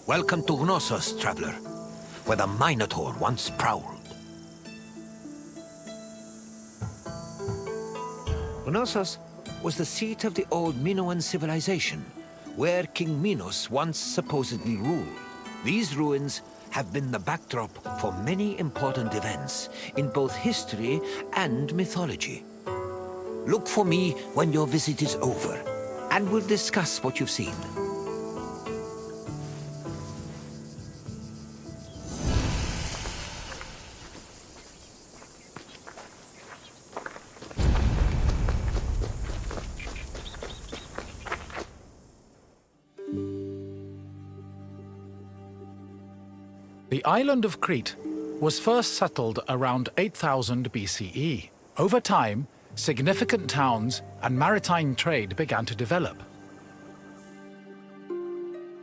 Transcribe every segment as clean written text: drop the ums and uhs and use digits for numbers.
Welcome to Knossos, traveler, where the Minotaur once prowled. Knossos was the seat of the old Minoan civilization, where King Minos once supposedly ruled. These ruins have been the backdrop for many important events in both history and mythology. Look for me when your visit is over, and we'll discuss what you've seen. The island of Crete was first settled around 8000 BCE. Over time, significant towns and maritime trade began to develop.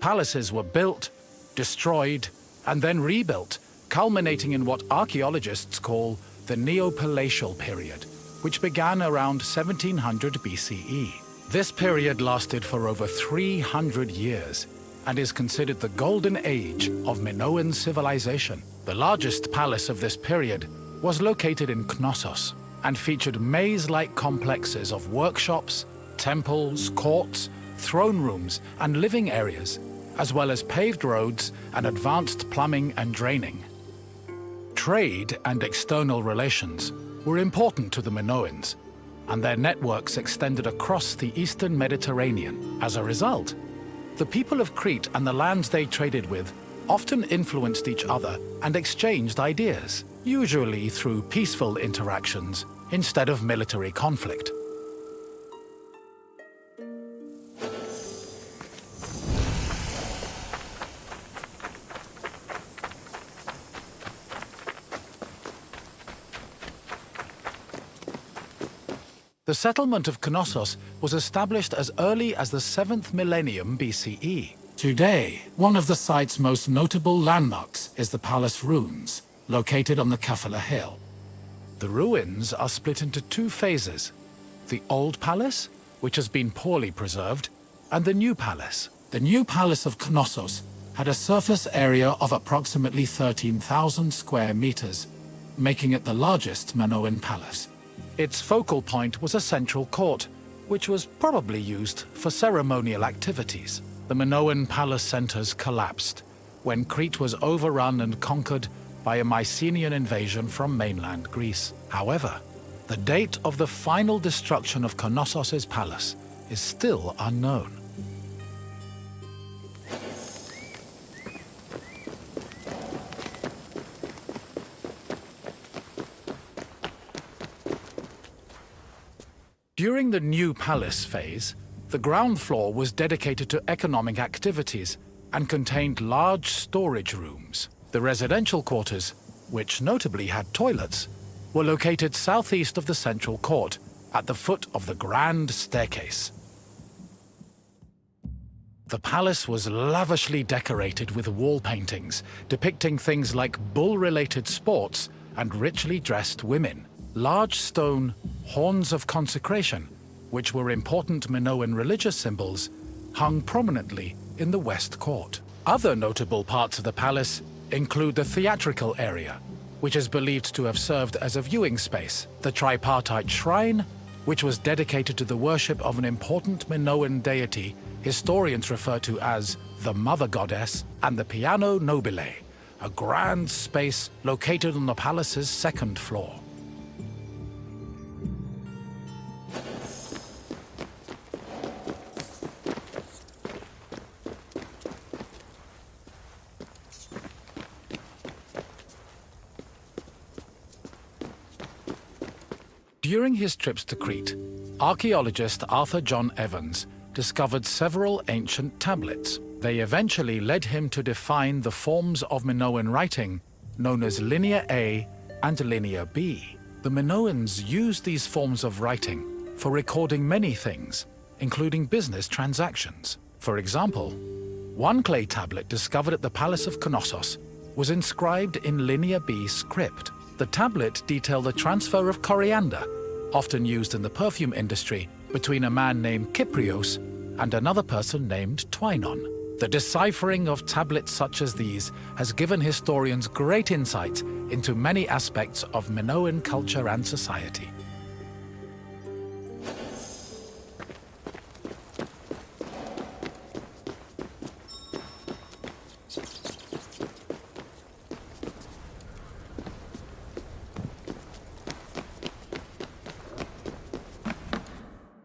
Palaces were built, destroyed, and then rebuilt, culminating in what archaeologists call the Neopalatial period, which began around 1700 BCE. This period lasted for over 300 years and is considered the golden age of Minoan civilization. The largest palace of this period was located in Knossos and featured maze-like complexes of workshops, temples, courts, throne rooms, and living areas, as well as paved roads and advanced plumbing and draining. Trade and external relations were important to the Minoans, and their networks extended across the eastern Mediterranean. As a result, the people of Crete and the lands they traded with often influenced each other and exchanged ideas, usually through peaceful interactions instead of military conflict. The settlement of Knossos was established as early as the 7th millennium BCE. Today, one of the site's most notable landmarks is the palace ruins, located on the Kafala hill. The ruins are split into two phases: the old palace, which has been poorly preserved, and the new palace. The new palace of Knossos had a surface area of approximately 13,000 square meters, making it the largest Minoan palace. Its focal point was a central court, which was probably used for ceremonial activities. The Minoan palace centers collapsed when Crete was overrun and conquered by a Mycenaean invasion from mainland Greece. However, the date of the final destruction of Knossos' palace is still unknown. During the new palace phase, the ground floor was dedicated to economic activities and contained large storage rooms. The residential quarters, which notably had toilets, were located southeast of the central court, at the foot of the grand staircase. The palace was lavishly decorated with wall paintings depicting things like bull-related sports and richly dressed women. Large stone horns of consecration, which were important Minoan religious symbols, hung prominently in the west court. Other notable parts of the palace include the theatrical area, which is believed to have served as a viewing space, the tripartite shrine, which was dedicated to the worship of an important Minoan deity historians refer to as the Mother Goddess, and the Piano Nobile, a grand space located on the palace's second floor. During his trips to Crete, archaeologist Arthur John Evans discovered several ancient tablets. They eventually led him to define the forms of Minoan writing known as Linear A and Linear B. The Minoans used these forms of writing for recording many things, including business transactions. For example, one clay tablet discovered at the Palace of Knossos was inscribed in Linear B script. The tablet detailed the transfer of coriander, often used in the perfume industry, between a man named Kyprios and another person named Twinon. The deciphering of tablets such as these has given historians great insight into many aspects of Minoan culture and society.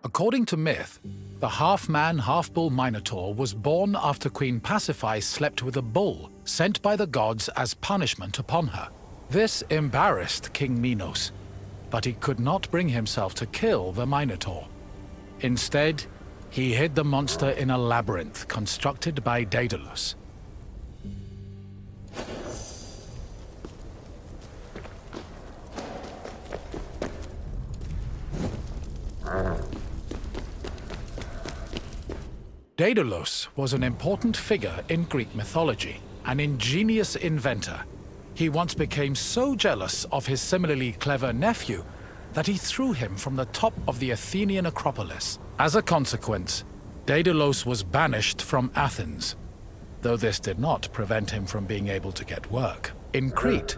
According to myth, the half-man, half-bull Minotaur was born after Queen Pasiphae slept with a bull sent by the gods as punishment upon her. This embarrassed King Minos, but he could not bring himself to kill the Minotaur. Instead, he hid the monster in a labyrinth constructed by Daedalus. Daedalus was an important figure in Greek mythology, an ingenious inventor. He once became so jealous of his similarly clever nephew that he threw him from the top of the Athenian Acropolis. As a consequence, Daedalus was banished from Athens, though this did not prevent him from being able to get work. In Crete,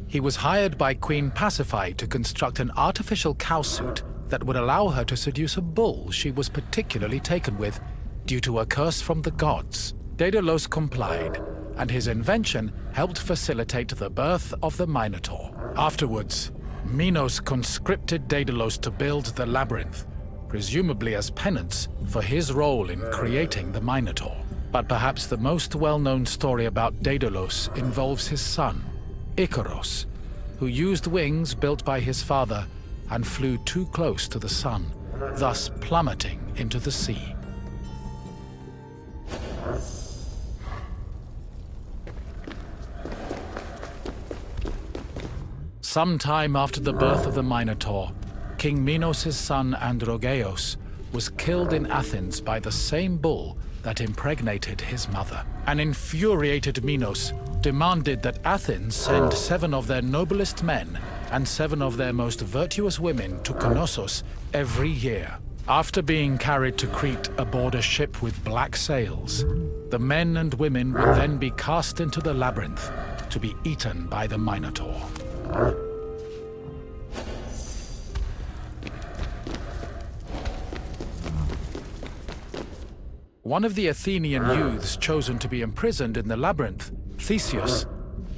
he was hired by Queen Pasiphae to construct an artificial cowsuit that would allow her to seduce a bull she was particularly taken with due to a curse from the gods. Daedalus complied, and his invention helped facilitate the birth of the Minotaur. Afterwards, Minos conscripted Daedalus to build the labyrinth, presumably as penance for his role in creating the Minotaur. But perhaps the most well-known story about Daedalus involves his son, Icaros, who used wings built by his father and flew too close to the sun, thus plummeting into the sea. Sometime after the birth of the Minotaur, King Minos' son Androgeos was killed in Athens by the same bull that impregnated his mother. An infuriated Minos demanded that Athens send 7 of their noblest men and 7 of their most virtuous women to Knossos every year. After being carried to Crete aboard a ship with black sails, the men and women would then be cast into the labyrinth to be eaten by the Minotaur. One of the Athenian youths chosen to be imprisoned in the labyrinth, Theseus,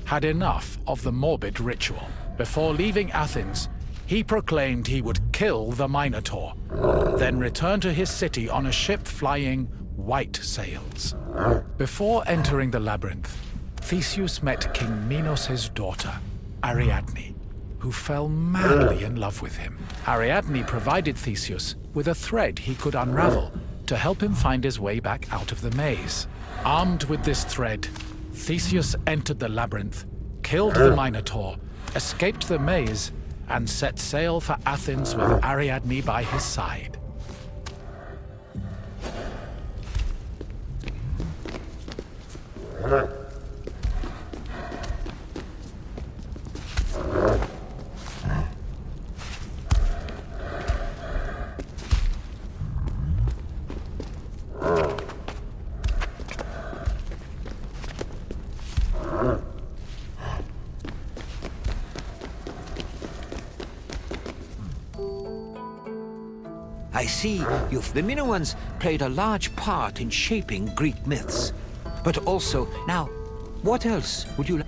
had enough of the morbid ritual. Before leaving Athens, he proclaimed he would kill the Minotaur, then return to his city on a ship flying white sails. Before entering the labyrinth, Theseus met King Minos' daughter, Ariadne, who fell madly in love with him. Ariadne provided Theseus with a thread he could unravel to help him find his way back out of the maze. Armed with this thread, Theseus entered the labyrinth, killed the Minotaur, escaped the maze, and set sail for Athens with Ariadne by his side. I see the Minoans played a large part in shaping Greek myths. But also, now, what else would you like?